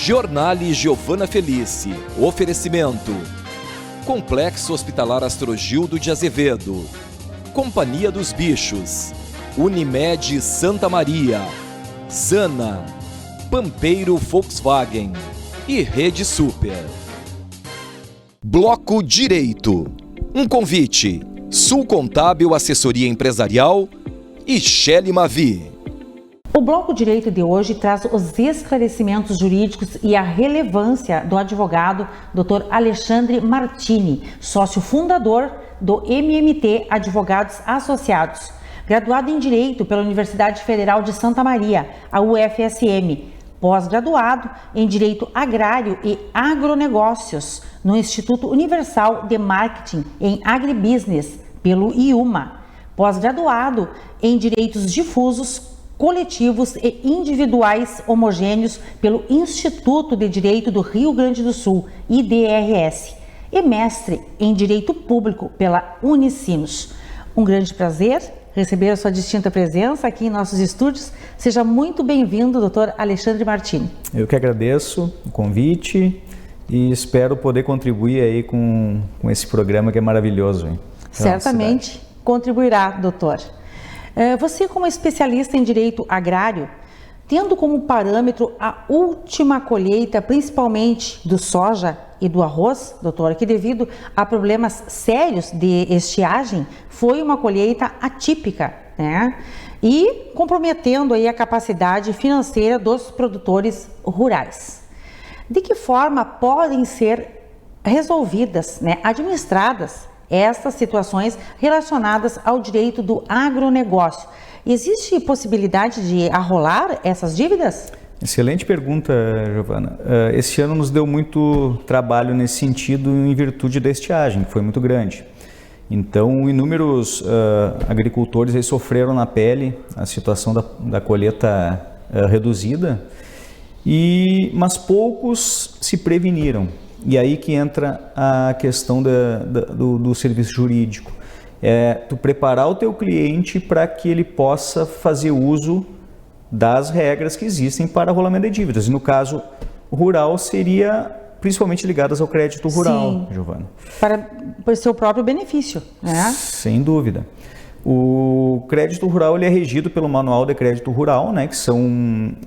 Giornale Giovana Felice. Oferecimento. Complexo Hospitalar Astrogildo de Azevedo. Companhia dos Bichos. Unimed Santa Maria. Zana. Pampeiro Volkswagen. E Rede Super. Bloco Direito. Um convite. Sul Contábil Assessoria Empresarial e Shelly Mavi. O Bloco Direito de hoje traz os esclarecimentos jurídicos e a relevância do advogado Dr. Alexandre Martini, sócio fundador do MMT Advogados Associados, graduado em Direito pela Universidade Federal de Santa Maria, a UFSM, pós-graduado em Direito Agrário e Agronegócios no Instituto Universal de Marketing em Agribusiness, pelo IUMA, pós-graduado em Direitos Difusos, Coletivos e Individuais Homogêneos pelo Instituto de Direito do Rio Grande do Sul, IDRS, e mestre em Direito Público pela Unicinos. Um grande prazer receber a sua distinta presença aqui em nossos estúdios. Seja muito bem-vindo, Dr. Alexandre Martini. Eu que agradeço o convite e espero poder contribuir aí com esse programa que é maravilhoso. Hein? Certamente contribuirá, doutor. Você, como especialista em direito agrário, tendo como parâmetro a última colheita, principalmente do soja e do arroz, doutor, que devido a problemas sérios de estiagem, foi uma colheita atípica, né? E comprometendo aí a capacidade financeira dos produtores rurais. De que forma podem ser resolvidas, né, administradas estas situações relacionadas ao direito do agronegócio? Existe possibilidade de arrolar essas dívidas? Excelente pergunta, Giovana. Esse ano nos deu muito trabalho nesse sentido em virtude da estiagem, que foi muito grande. Então, inúmeros agricultores aí sofreram na pele a situação da colheita reduzida, mas poucos se preveniram. E aí que entra a questão do serviço jurídico. Tu preparar o teu cliente para que ele possa fazer uso das regras que existem para rolamento de dívidas. E no caso rural seria principalmente ligadas ao crédito rural, sim, Giovana. Para o seu próprio benefício, né? Sem dúvida. O crédito rural ele é regido pelo Manual de Crédito Rural, né, que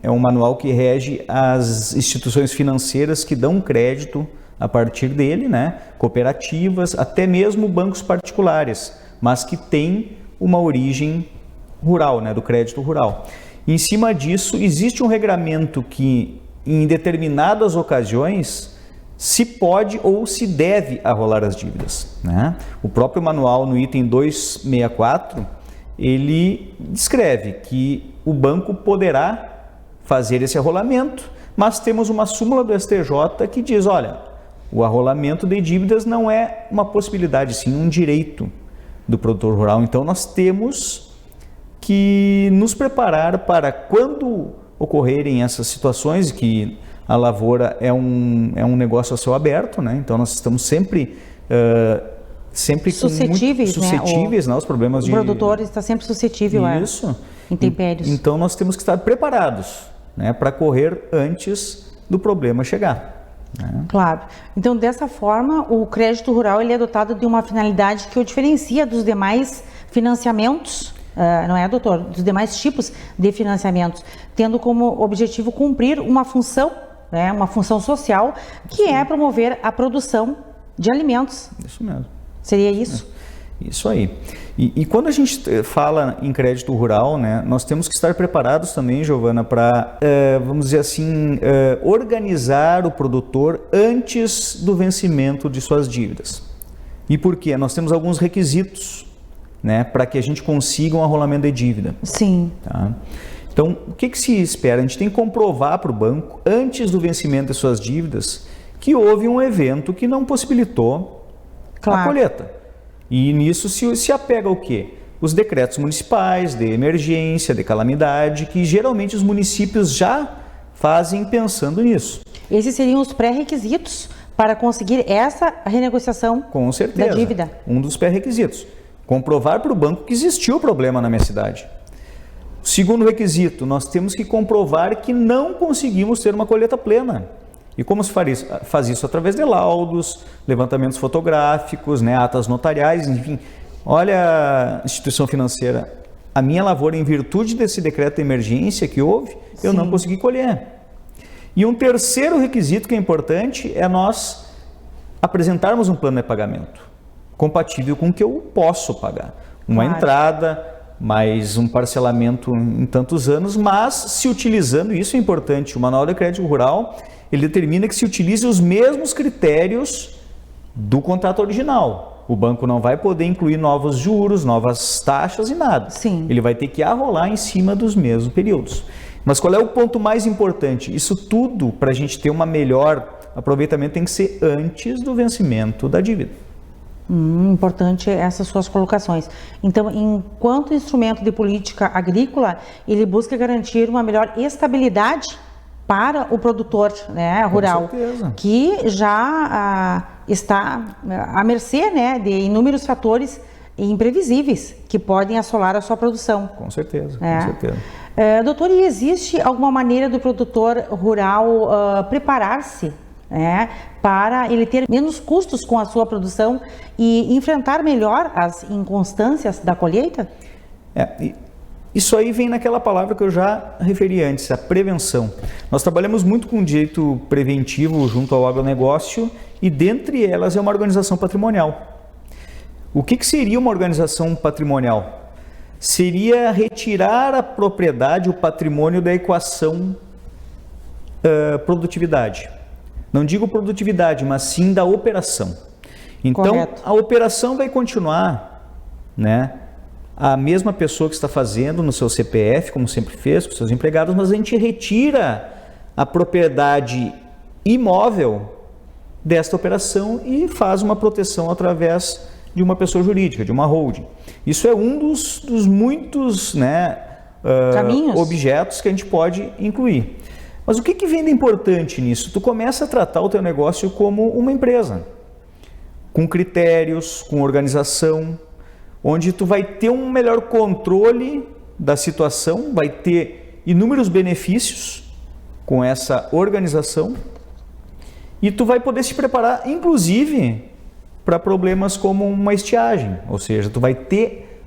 é um manual que rege as instituições financeiras que dão crédito a partir dele, né, cooperativas, até mesmo bancos particulares, mas que tem uma origem rural, né, do crédito rural. Em cima disso, existe um regramento que, em determinadas ocasiões, se pode ou se deve arrolar as dívidas, né? O próprio manual, no item 264, ele descreve que o banco poderá fazer esse arrolamento, mas temos uma súmula do STJ que diz, olha, o arrolamento de dívidas não é uma possibilidade, sim um direito do produtor rural. Então nós temos que nos preparar para quando ocorrerem essas situações, que a lavoura é um negócio a céu aberto, né? Então nós estamos sempre suscetíveis, né? Os problemas de... O produtor está sempre suscetível a intempéries. Então nós temos que estar preparados, né, para correr antes do problema chegar. Claro. Então, dessa forma, o crédito rural ele é dotado de uma finalidade que o diferencia dos demais financiamentos, não é, doutor? Dos demais tipos de financiamentos, tendo como objetivo cumprir uma função, né, uma função social, que é promover a produção de alimentos. Isso mesmo. Seria isso? Isso aí. E quando a gente fala em crédito rural, né, nós temos que estar preparados também, Giovana, para, vamos dizer assim, organizar o produtor antes do vencimento de suas dívidas. E por quê? Nós temos alguns requisitos, né, para que a gente consiga um arrolamento de dívida. Sim. Tá? Então, o que se espera? A gente tem que comprovar para o banco, antes do vencimento de suas dívidas, que houve um evento que não possibilitou a colheita. E nisso se apega o quê? Os decretos municipais de emergência, de calamidade, que geralmente os municípios já fazem pensando nisso. Esses seriam os pré-requisitos para conseguir essa renegociação Com certeza, da dívida? Um dos pré-requisitos. Comprovar para o banco que existiu o problema na minha cidade. Segundo requisito, nós temos que comprovar que não conseguimos ter uma colheita plena. E como se faz isso? Através de laudos, levantamentos fotográficos, né, atas notariais, enfim. Olha, instituição financeira, a minha lavoura, em virtude desse decreto de emergência que houve, eu não consegui colher. E um terceiro requisito que é importante é nós apresentarmos um plano de pagamento compatível com o que eu posso pagar. Uma entrada, mais um parcelamento em tantos anos, mas se utilizando, isso é importante, o Manual de Crédito Rural, ele determina que se utilize os mesmos critérios do contrato original. O banco não vai poder incluir novos juros, novas taxas e nada. Sim. Ele vai ter que arrolar em cima dos mesmos períodos. Mas qual é o ponto mais importante? Isso tudo, para a gente ter um melhor aproveitamento, tem que ser antes do vencimento da dívida. Importante essas suas colocações. Então, enquanto instrumento de política agrícola, ele busca garantir uma melhor estabilidade para o produtor, né, rural, Com certeza. que já está à mercê, né, de inúmeros fatores imprevisíveis que podem assolar a sua produção. Com certeza, com certeza. Doutor, e existe alguma maneira do produtor rural preparar-se, né, para ele ter menos custos com a sua produção e enfrentar melhor as inconstâncias da colheita? Isso aí vem naquela palavra que eu já referi antes, a prevenção. Nós trabalhamos muito com direito preventivo junto ao agronegócio e dentre elas é uma organização patrimonial. O que seria uma organização patrimonial? Seria retirar a propriedade, o patrimônio da equação produtividade. Não digo produtividade, mas sim da operação. Então, correto, a operação vai continuar, né? A mesma pessoa que está fazendo no seu CPF, como sempre fez, com seus empregados, mas a gente retira a propriedade imóvel desta operação e faz uma proteção através de uma pessoa jurídica, de uma holding. Isso é um dos muitos, né, objetos que a gente pode incluir. Mas o que vem de importante nisso? Tu começa a tratar o teu negócio como uma empresa, com critérios, com organização, onde tu vai ter um melhor controle da situação, vai ter inúmeros benefícios com essa organização e tu vai poder se preparar, inclusive, para problemas como uma estiagem, ou seja, tu vai ter,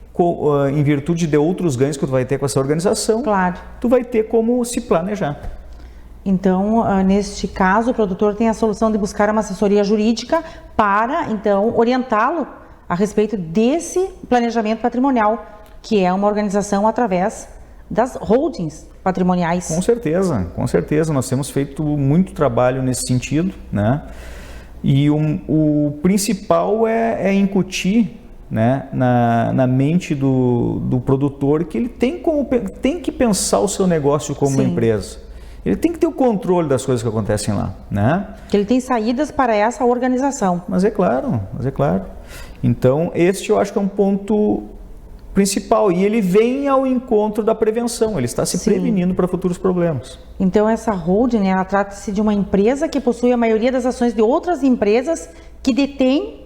em virtude de outros ganhos que tu vai ter com essa organização, claro, tu vai ter como se planejar. Então, neste caso, o produtor tem a solução de buscar uma assessoria jurídica para, então, orientá-lo a respeito desse planejamento patrimonial, que é uma organização através das holdings patrimoniais. Com certeza. Nós temos feito muito trabalho nesse sentido, né? E o principal é incutir, né, na mente do produtor que ele tem que pensar o seu negócio como uma empresa. Ele tem que ter o controle das coisas que acontecem lá, né? Que ele tem saídas para essa organização. Mas é claro. Então, este eu acho que é um ponto principal. E ele vem ao encontro da prevenção. Ele está se prevenindo para futuros problemas. Então, essa holding, né, ela trata-se de uma empresa que possui a maioria das ações de outras empresas que detêm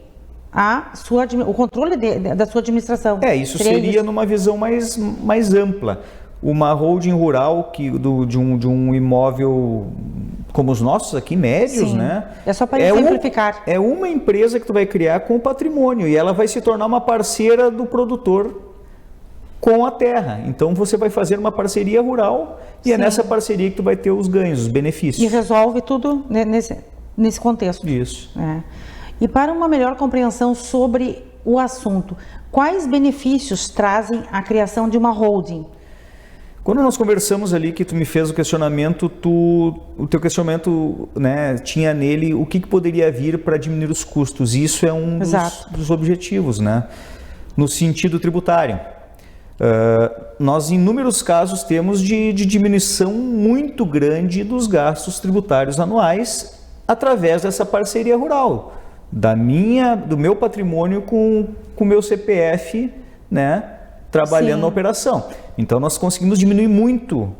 o controle da sua administração. Isso seria numa visão mais ampla. Uma holding rural de um imóvel como os nossos aqui, médios, né? É só para exemplificar. É uma empresa que tu vai criar com o patrimônio e ela vai se tornar uma parceira do produtor com a terra. Então você vai fazer uma parceria rural e é nessa parceria que tu vai ter os ganhos, os benefícios. E resolve tudo nesse contexto. Isso. E para uma melhor compreensão sobre o assunto, quais benefícios trazem a criação de uma holding? Quando nós conversamos ali, que tu me fez o questionamento, o teu questionamento, né, tinha nele o que poderia vir para diminuir os custos. E isso é um dos objetivos, né, no sentido tributário. Nós, em inúmeros casos, temos de diminuição muito grande dos gastos tributários anuais através dessa parceria rural, do meu patrimônio com o meu CPF, né, trabalhando na operação. Então, nós conseguimos diminuir muito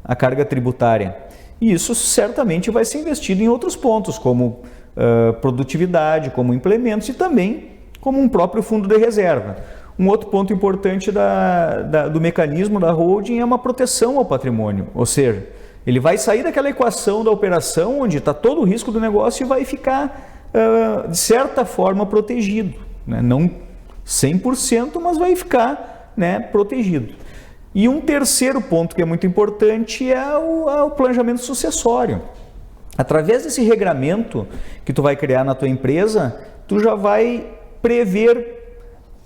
a carga tributária. E isso certamente vai ser investido em outros pontos, como produtividade, como implementos e também como um próprio fundo de reserva. Um outro ponto importante do mecanismo da holding é uma proteção ao patrimônio. Ou seja, Ele vai sair daquela equação da operação onde está todo o risco do negócio e vai ficar, de certa forma, protegido, né? Não 100%, mas vai ficar, né, protegido. E um terceiro ponto que é muito importante é o planejamento sucessório. Através desse regramento que tu vai criar na tua empresa, tu já vai prever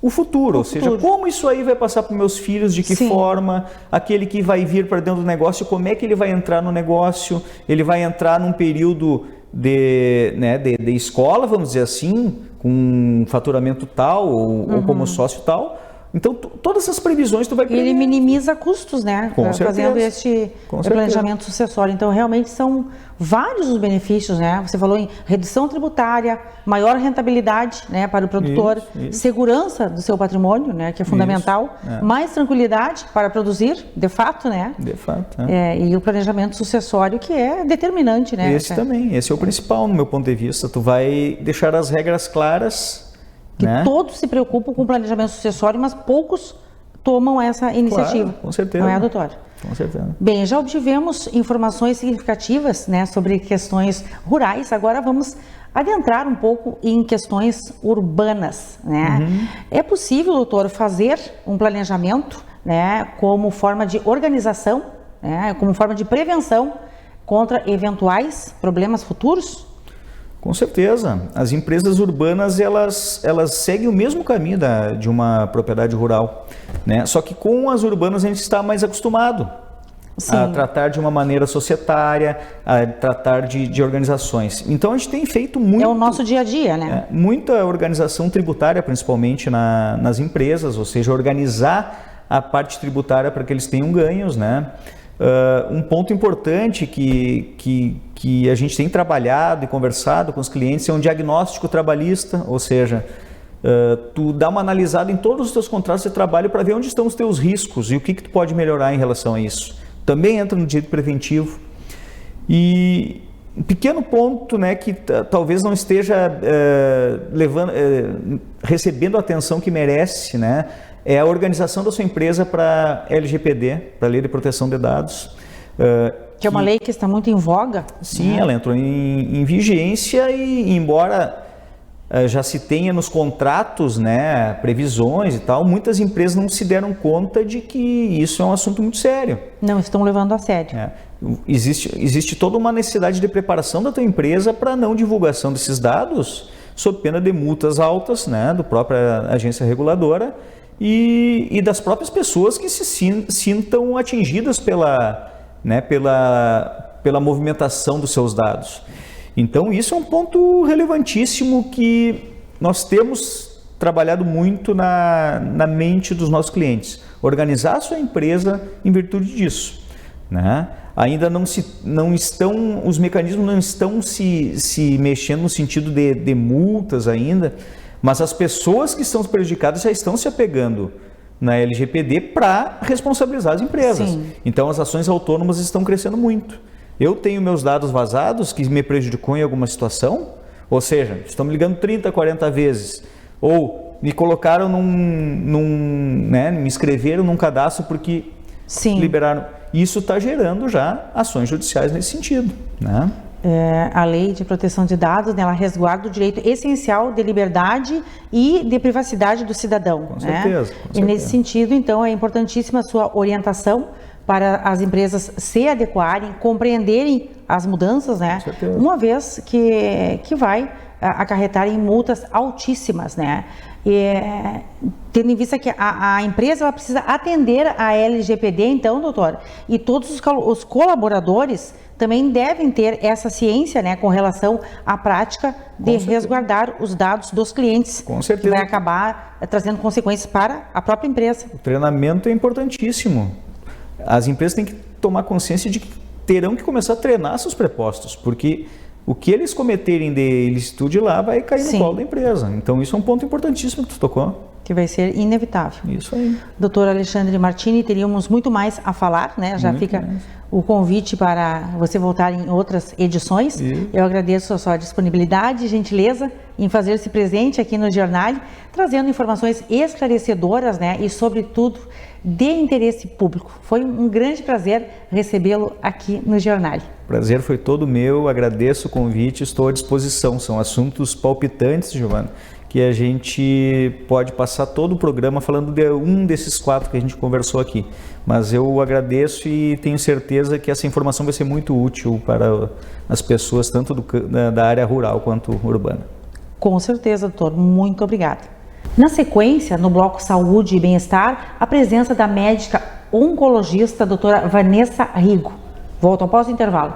o futuro, ou seja, como isso aí vai passar para os meus filhos, de que forma, aquele que vai vir para dentro do negócio, como é que ele vai entrar no negócio, ele vai entrar num período de escola, vamos dizer assim, com um faturamento tal ou como sócio tal. Então, todas essas previsões tu vai prever. Ele minimiza custos, né? Com certeza. Fazendo este planejamento sucessório. Então, realmente são vários os benefícios, né? Você falou em redução tributária, maior rentabilidade, né, para o produtor, segurança do seu patrimônio, né, que é fundamental, mais tranquilidade para produzir, de fato, né? De fato. E o planejamento sucessório, que é determinante, né? Esse é o principal, no meu ponto de vista. Tu vai deixar as regras claras. Que todos se preocupam com o planejamento sucessório, mas poucos tomam essa iniciativa. Claro, com certeza. Não é, doutor? Com certeza. Bem, já obtivemos informações significativas, né, sobre questões rurais. Agora vamos adentrar um pouco em questões urbanas, né? É possível, doutor, fazer um planejamento, né, como forma de organização, né, como forma de prevenção contra eventuais problemas futuros? Com certeza. As empresas urbanas, elas seguem o mesmo caminho de uma propriedade rural, né? Só que com as urbanas a gente está mais acostumado a tratar de uma maneira societária, a tratar de organizações. Então a gente tem feito muito... É o nosso dia a dia, né? Muita organização tributária, principalmente nas empresas, ou seja, organizar a parte tributária para que eles tenham ganhos, né? Um ponto importante que a gente tem trabalhado e conversado com os clientes é um diagnóstico trabalhista, ou seja, tu dá uma analisada em todos os teus contratos de trabalho para ver onde estão os teus riscos e o que tu pode melhorar em relação a isso. Também entra no direito preventivo. E um pequeno ponto, né, que talvez não esteja recebendo a atenção que merece, né, é a organização da sua empresa para LGPD, para a Lei de Proteção de Dados. Que é uma lei que está muito em voga. Sim, ela entrou em vigência e, embora já se tenha nos contratos, né, previsões e tal, muitas empresas não se deram conta de que isso é um assunto muito sério. Não estão levando a sério. Existe toda uma necessidade de preparação da tua empresa para não divulgação desses dados, sob pena de multas altas, né, da própria agência reguladora e das próprias pessoas que se sintam atingidas pela movimentação dos seus dados. Então, isso é um ponto relevantíssimo que nós temos trabalhado muito na mente dos nossos clientes. Organizar a sua empresa em virtude disso, né? Ainda os mecanismos não estão se mexendo no sentido de multas ainda, mas as pessoas que estão prejudicadas já estão se apegando na LGPD para responsabilizar as empresas. Sim. Então, as ações autônomas estão crescendo muito. Eu tenho meus dados vazados que me prejudicou em alguma situação, ou seja, estão me ligando 30, 40 vezes, ou me colocaram me inscreveram num cadastro porque liberaram. Isso está gerando já ações judiciais nesse sentido, né? A Lei de Proteção de Dados, né, ela resguarda o direito essencial de liberdade e de privacidade do cidadão. Com certeza. E nesse sentido, então, é importantíssima a sua orientação para as empresas se adequarem, compreenderem as mudanças, né? Com certeza. Uma vez que vai acarretar em multas altíssimas, né? Tendo em vista que a empresa ela precisa atender a LGPD, então, doutor, e todos os colaboradores também devem ter essa ciência, né, com relação à prática de resguardar os dados dos clientes. Com certeza. Que vai acabar trazendo consequências para a própria empresa. O treinamento é importantíssimo. As empresas têm que tomar consciência de que terão que começar a treinar seus prepostos, porque o que eles cometerem de ilicitude lá vai cair no colo da empresa. Então, isso é um ponto importantíssimo que tu tocou. que vai ser inevitável. Isso aí. Doutor Alexandre Martini, teríamos muito mais a falar, né? Já Muito fica mais. o convite para você voltar em outras edições. Eu agradeço a sua disponibilidade e gentileza em fazer-se presente aqui no Jornal, trazendo informações esclarecedoras, né? E, sobretudo, de interesse público. Foi um grande prazer recebê-lo aqui no Jornal. Prazer foi todo meu, agradeço o convite, estou à disposição. São assuntos palpitantes, Giovana, que a gente pode passar todo o programa falando de um desses 4 que a gente conversou aqui. Mas eu agradeço e tenho certeza que essa informação vai ser muito útil para as pessoas, tanto da área rural quanto urbana. Com certeza, doutor. Muito obrigada. Na sequência, no bloco Saúde e Bem-Estar, a presença da médica oncologista doutora Vanessa Rigo. Volto após o intervalo.